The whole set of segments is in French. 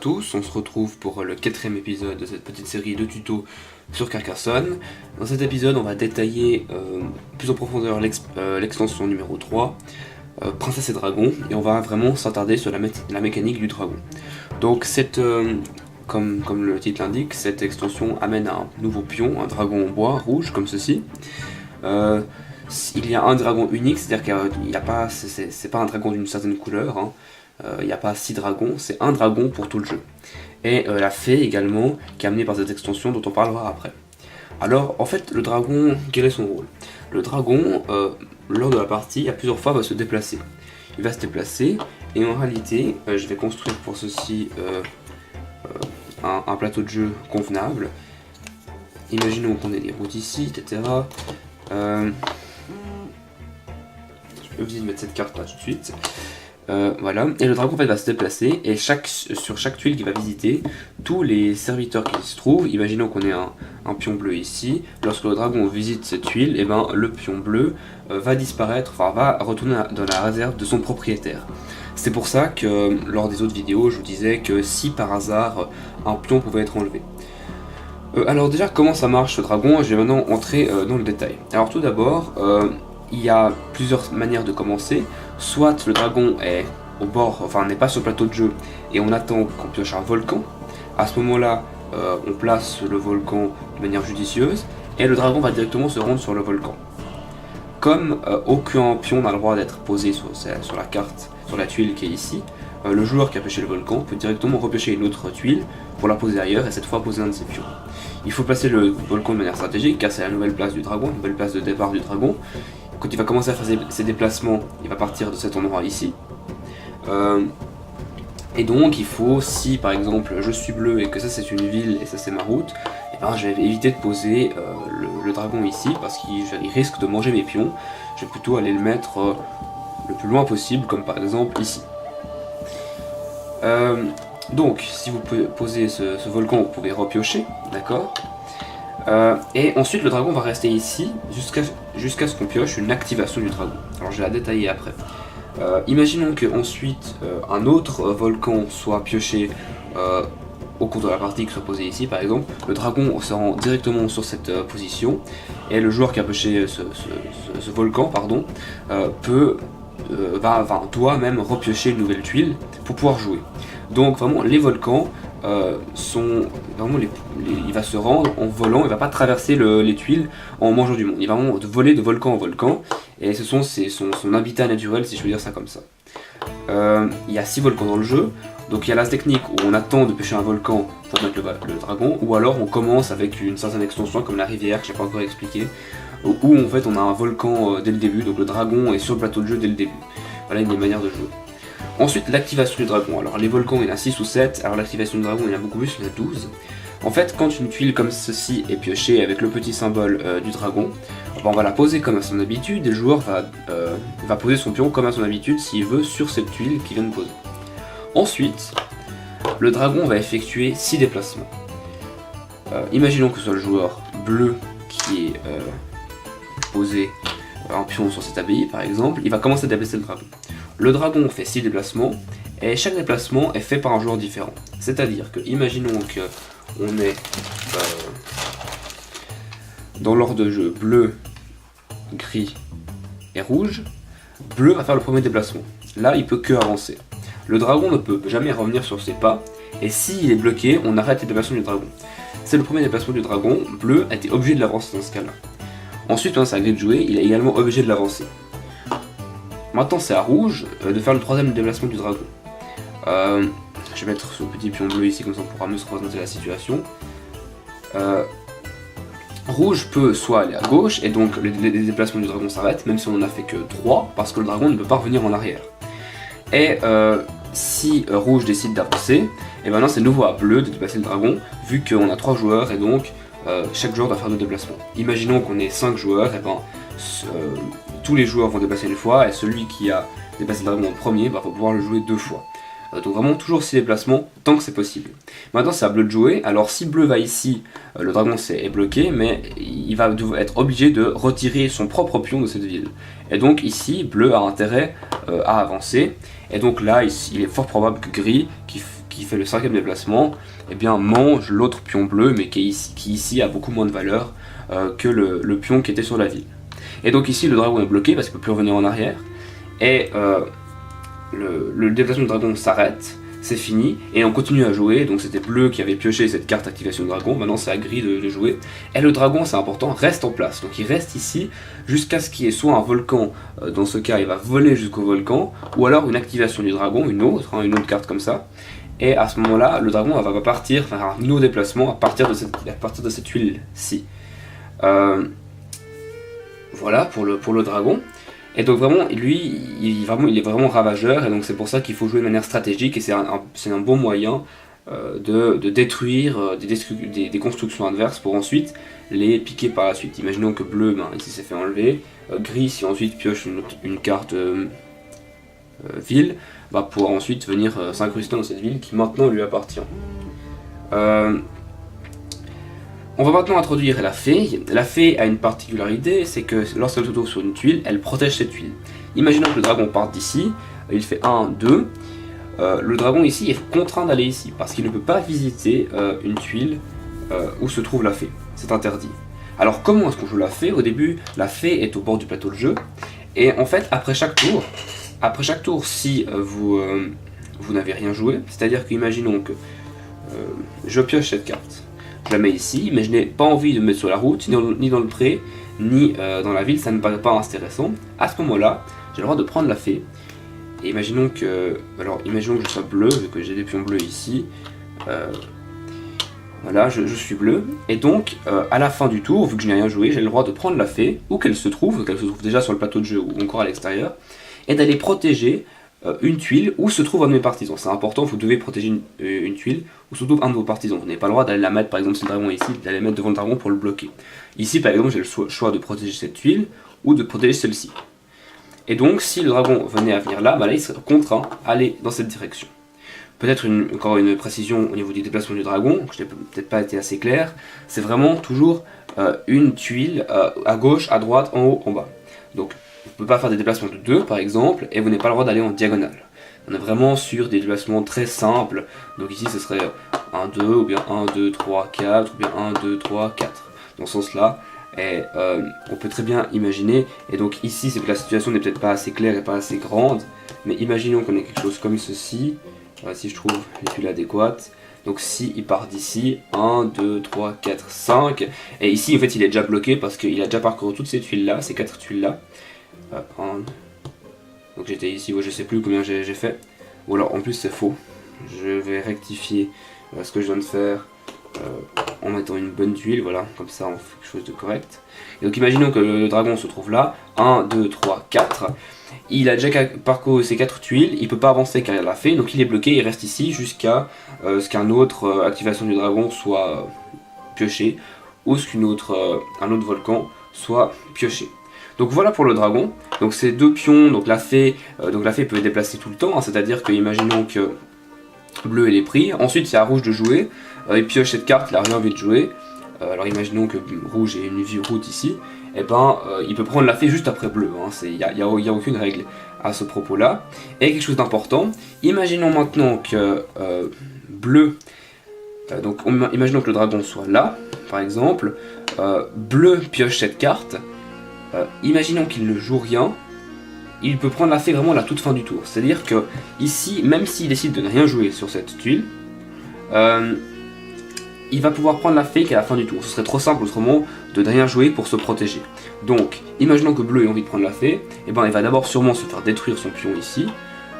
tous, on se retrouve pour le 4e épisode de cette petite série de tutos sur Carcassonne. Dans cet épisode, on va détailler plus en profondeur l'extension numéro 3, Princesse et Dragon, et on va vraiment s'attarder sur la mécanique du dragon. Donc comme le titre l'indique, cette extension amène un nouveau pion, un dragon en bois rouge comme ceci. Il y a un dragon unique, c'est-à-dire qu'il n'y a pas, c'est pas un dragon d'une certaine couleur, hein. Il n'y a pas 6 dragons, c'est un dragon pour tout le jeu. Et la fée également, qui est amenée par cette extension dont on parlera après. Alors en fait, le dragon, quel est son rôle? Le dragon, lors de la partie, à plusieurs fois va se déplacer. Il va se déplacer, et en réalité, je vais construire pour ceci un plateau de jeu convenable. Imaginons qu'on ait des routes ici, etc. Je peux aussi mettre cette carte là tout de suite. Voilà, et le dragon en fait va se déplacer et sur chaque tuile qu'il va visiter, tous les serviteurs qui se trouvent, imaginons qu'on ait un pion bleu ici, lorsque le dragon visite cette tuile, et ben le pion bleu va disparaître, enfin va retourner dans la réserve de son propriétaire. C'est pour ça que lors des autres vidéos, je vous disais que si par hasard un pion pouvait être enlevé. Alors déjà, comment ça marche ce dragon? Je vais maintenant entrer dans le détail. Alors tout d'abord, il y a plusieurs manières de commencer. Soit le dragon est au bord, enfin n'est pas sur le plateau de jeu et on attend qu'on pioche un volcan. À ce moment-là, on place le volcan de manière judicieuse et le dragon va directement se rendre sur le volcan. Comme aucun pion n'a le droit d'être posé sur la carte, sur la tuile qui est ici, le joueur qui a pioché le volcan peut directement repiocher une autre tuile pour la poser ailleurs et cette fois poser un de ses pions. Il faut placer le volcan de manière stratégique car c'est la nouvelle place du dragon, une nouvelle place de départ du dragon. Quand il va commencer à faire ses déplacements, il va partir de cet endroit ici. Et donc il faut, si par exemple je suis bleu et que ça c'est une ville et ça c'est ma route, et ben, je vais éviter de poser le dragon ici parce qu'il risque de manger mes pions. Je vais plutôt aller le mettre le plus loin possible, comme par exemple ici. Donc si vous posez ce volcan, vous pouvez repiocher, d'accord? Et ensuite le dragon va rester ici jusqu'à ce qu'on pioche une activation du dragon. Alors je vais la détailler après. Imaginons qu'ensuite un autre volcan soit pioché au cours de la partie, qui soit posé ici par exemple. Le dragon se rend directement sur cette position et le joueur qui a pioché ce volcan doit même repiocher une nouvelle tuile pour pouvoir jouer. Donc vraiment les volcans sont vraiment il va se rendre en volant, il va pas traverser les tuiles en mangeant du monde, il va vraiment voler de volcan en volcan et c'est son habitat naturel, si je veux dire ça comme ça. Il y a 6 volcans dans le jeu, donc il y a la technique où on attend de pêcher un volcan pour mettre le dragon, ou alors on commence avec une certaine extension comme la rivière que j'ai pas encore expliqué, où en fait on a un volcan dès le début, donc le dragon est sur le plateau de jeu dès le début. Voilà une des manières de jouer. Ensuite, l'activation du dragon. Alors les volcans, il y en a 6 ou 7, alors l'activation du dragon, il y en a beaucoup plus, il y en a 12. En fait, quand une tuile comme ceci est piochée avec le petit symbole du dragon, on va la poser comme à son habitude, et le joueur va poser son pion comme à son habitude s'il veut sur cette tuile qu'il vient de poser. Ensuite, le dragon va effectuer 6 déplacements. Imaginons que ce soit le joueur bleu qui est posé un pion sur cette abbaye par exemple, il va commencer à déplacer le dragon. Le dragon fait 6 déplacements, et chaque déplacement est fait par un joueur différent. C'est-à-dire que, imaginons qu'on est dans l'ordre de jeu bleu, gris et rouge. Bleu va faire le premier déplacement. Là, il peut que avancer. Le dragon ne peut jamais revenir sur ses pas, et s'il est bloqué, on arrête les déplacements du dragon. C'est le premier déplacement du dragon, bleu a été obligé de l'avancer dans ce cas-là. Ensuite, c'est à lui de jouer, il est également obligé de l'avancer. Maintenant c'est à rouge de faire le 3e déplacement du dragon. Je vais mettre ce petit pion bleu ici, comme ça on pourra mieux se représenter la situation. Rouge peut soit aller à gauche, et donc les déplacements du dragon s'arrêtent, même si on n'en a fait que 3, parce que le dragon ne peut pas revenir en arrière. Et si rouge décide d'avancer, et maintenant c'est nouveau à bleu de déplacer le dragon, vu qu'on a 3 joueurs, et donc chaque joueur doit faire 2 déplacements. Imaginons qu'on ait 5 joueurs, et ben tous les joueurs vont déplacer une fois, et celui qui a déplacé le dragon en premier va pouvoir le jouer 2 fois. Donc vraiment toujours 6 déplacements tant que c'est possible. Maintenant c'est à bleu de jouer, alors si bleu va ici, le dragon est bloqué, mais il va être obligé de retirer son propre pion de cette ville. Et donc ici, bleu a intérêt à avancer, et donc là il est fort probable que gris, qui qui fait le 5e déplacement, eh bien mange l'autre pion bleu, mais qui ici a beaucoup moins de valeur que le pion qui était sur la ville. Et donc ici le dragon est bloqué parce qu'il ne peut plus revenir en arrière, et le déplacement du dragon s'arrête, c'est fini, et on continue à jouer. Donc c'était bleu qui avait pioché cette carte activation de dragon, maintenant c'est à gris de jouer, et le dragon, c'est important, reste en place. Donc il reste ici jusqu'à ce qu'il y ait soit un volcan, dans ce cas il va voler jusqu'au volcan, ou alors une activation du dragon, une autre carte comme ça, et à ce moment là le dragon va partir, faire un nouveau déplacement à partir de cette tuile-ci. Voilà pour le dragon. Et donc vraiment, lui, il est vraiment ravageur, et donc c'est pour ça qu'il faut jouer de manière stratégique, et c'est un bon moyen de détruire des constructions adverses pour ensuite les piquer par la suite. Imaginons que bleu, ici s'est fait enlever, gris, si ensuite pioche une carte ville, va pouvoir ensuite venir s'incruster dans cette ville qui maintenant lui appartient. On va maintenant introduire la fée. La fée a une particularité, c'est que lorsqu'elle se trouve sur une tuile, elle protège cette tuile. Imaginons que le dragon parte d'ici, il fait 1, 2. Le dragon ici est contraint d'aller ici, parce qu'il ne peut pas visiter une tuile où se trouve la fée. C'est interdit. Alors comment est-ce qu'on joue la fée? Au début, la fée est au bord du plateau de jeu, et en fait, après chaque tour, si vous n'avez rien joué, c'est-à-dire qu'imaginons que je pioche cette carte, je la mets ici, mais je n'ai pas envie de me mettre sur la route, ni dans le pré, ni dans la ville, ça ne me paraît pas intéressant. À ce moment-là, j'ai le droit de prendre la fée. Et imaginons que je sois bleu, vu que j'ai des pions bleus ici. Voilà, je suis bleu. Et donc, à la fin du tour, vu que je n'ai rien joué, j'ai le droit de prendre la fée, où qu'elle se trouve déjà sur le plateau de jeu ou encore à l'extérieur, et d'aller protéger une tuile où se trouve un de mes partisans. C'est important, vous devez protéger une tuile où se trouve un de vos partisans. Vous n'avez pas le droit d'aller la mettre, par exemple si le dragon est ici, d'aller mettre devant le dragon pour le bloquer. Ici par exemple j'ai le choix de protéger cette tuile ou de protéger celle-ci. Et donc si le dragon venait à venir là, là il serait contraint à aller dans cette direction. Peut-être encore une précision au niveau du déplacement du dragon, je n'ai peut-être pas été assez clair, c'est vraiment toujours une tuile à gauche, à droite, en haut, en bas. Donc vous ne pouvez pas faire des déplacements de 2 par exemple, et vous n'avez pas le droit d'aller en diagonale. On est vraiment sur des déplacements très simples, donc ici ce serait 1, 2, ou bien 1, 2, 3, 4, ou bien 1, 2, 3, 4, dans ce sens-là, et on peut très bien imaginer, et donc ici c'est que la situation n'est peut-être pas assez claire et pas assez grande, mais imaginons qu'on ait quelque chose comme ceci, si je trouve les tuiles adéquates. Donc si il part d'ici, 1, 2, 3, 4, 5, et ici en fait il est déjà bloqué parce qu'il a déjà parcouru toutes ces tuiles là, ces 4 tuiles là. Donc j'étais ici, je sais plus combien j'ai fait. Ou alors en plus c'est faux. Je vais rectifier ce que je viens de faire en mettant une bonne tuile, voilà, comme ça on fait quelque chose de correct. Et donc imaginons que le dragon se trouve là, 1, 2, 3, 4. Il a déjà parcouru ces 4 tuiles, il ne peut pas avancer car il l'a fait, donc il est bloqué, il reste ici jusqu'à ce qu'un autre activation du dragon soit pioché, ou ce qu'un autre volcan soit pioché. Donc voilà pour le dragon. Donc ces deux pions, donc la fée peut déplacer tout le temps, c'est-à-dire que imaginons que bleu est pris, ensuite c'est à rouge de jouer, il pioche cette carte, il a rien envie de jouer. Alors imaginons que rouge ait une vue route ici, et il peut prendre la fée juste après bleu, il n'y a aucune règle à ce propos là. Et quelque chose d'important, imaginons maintenant que bleu, imaginons que le dragon soit là, par exemple, bleu pioche cette carte, imaginons qu'il ne joue rien, il peut prendre la fée vraiment à la toute fin du tour, c'est-à-dire que ici, même s'il décide de ne rien jouer sur cette tuile, il va pouvoir prendre la fée qu'à la fin du tour. Ce serait trop simple autrement de ne rien jouer pour se protéger. Donc, imaginons que bleu ait envie de prendre la fée, il va d'abord sûrement se faire détruire son pion ici.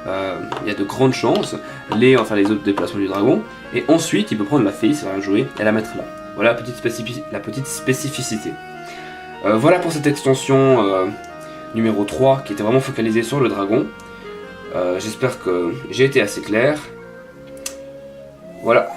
Il y a de grandes chances, les autres déplacements du dragon, et ensuite il peut prendre la fée, s'il va rien jouer, et la mettre là. Voilà la petite spécificité. Voilà pour cette extension numéro 3 qui était vraiment focalisée sur le dragon. J'espère que j'ai été assez clair. Voilà.